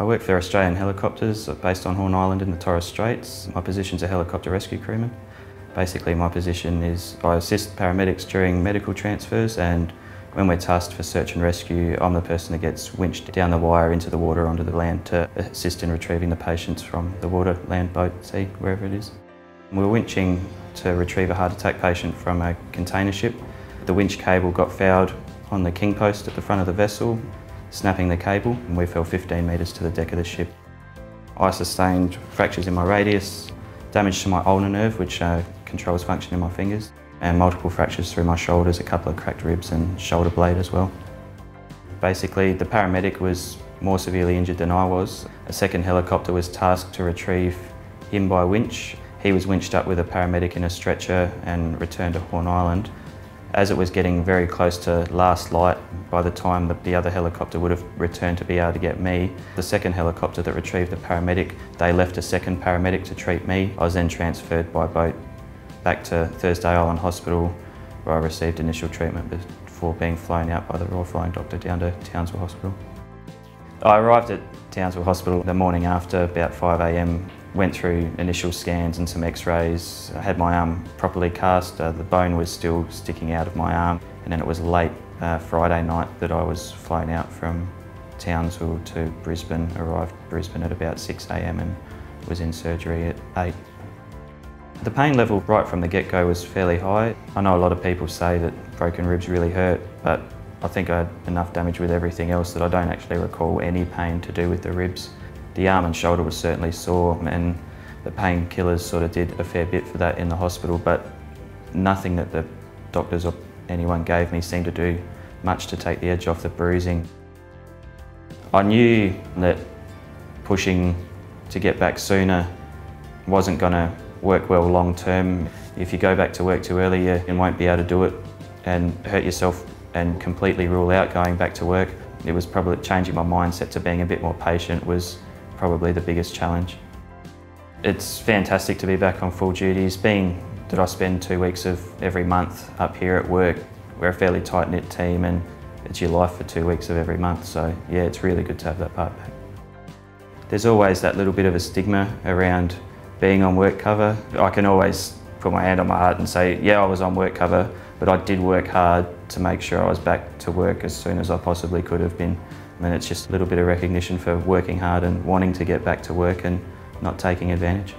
I work for Australian Helicopters based on Horn Island in the Torres Straits. My position's a helicopter rescue crewman. Basically my position is I assist paramedics during medical transfers, and when we're tasked for search and rescue, I'm the person that gets winched down the wire into the water onto the land to assist in retrieving the patients from the water, land, boat, sea, wherever it is. We were winching to retrieve a heart attack patient from a container ship. The winch cable got fouled on the king post at the front of the vessel, snapping the cable, and we fell 15 metres to the deck of the ship. I sustained fractures in my radius, damage to my ulnar nerve, which controls function in my fingers, and multiple fractures through my shoulders, a couple of cracked ribs and shoulder blade as well. Basically, the paramedic was more severely injured than I was. A second helicopter was tasked to retrieve him by winch. He was winched up with a paramedic in a stretcher and returned to Horn Island. As it was getting very close to last light, by the time that the other helicopter would have returned to be able to get me, the second helicopter that retrieved the paramedic, they left a second paramedic to treat me. I was then transferred by boat back to Thursday Island Hospital, where I received initial treatment before being flown out by the Royal Flying Doctor down to Townsville Hospital. I arrived at Townsville Hospital the morning after, about 5 AM, went through initial scans and some x-rays. I had my arm properly cast, the bone was still sticking out of my arm, and then it was late Friday night that I was flown out from Townsville to Brisbane. Arrived Brisbane at about 6 AM and was in surgery at 8. The pain level right from the get-go was fairly high. I know a lot of people say that broken ribs really hurt, but I think I had enough damage with everything else that I don't actually recall any pain to do with the ribs. The arm and shoulder was certainly sore, and the painkillers sort of did a fair bit for that in the hospital, but nothing that the doctors or anyone gave me seemed to do much to take the edge off the bruising. I knew that pushing to get back sooner wasn't going to work well long term. If you go back to work too early, you won't be able to do it and hurt yourself and completely rule out going back to work. It was probably changing my mindset to being a bit more patient was probably the biggest challenge. It's fantastic to be back on full duties. Being that I spend 2 weeks of every month up here at work, we're a fairly tight-knit team and it's your life for 2 weeks of every month, so yeah, it's really good to have that part back. There's always that little bit of a stigma around being on work cover. I can always put my hand on my heart and say, yeah, I was on work cover, but I did work hard to make sure I was back to work as soon as I possibly could have been. I mean, it's just a little bit of recognition for working hard and wanting to get back to work and not taking advantage.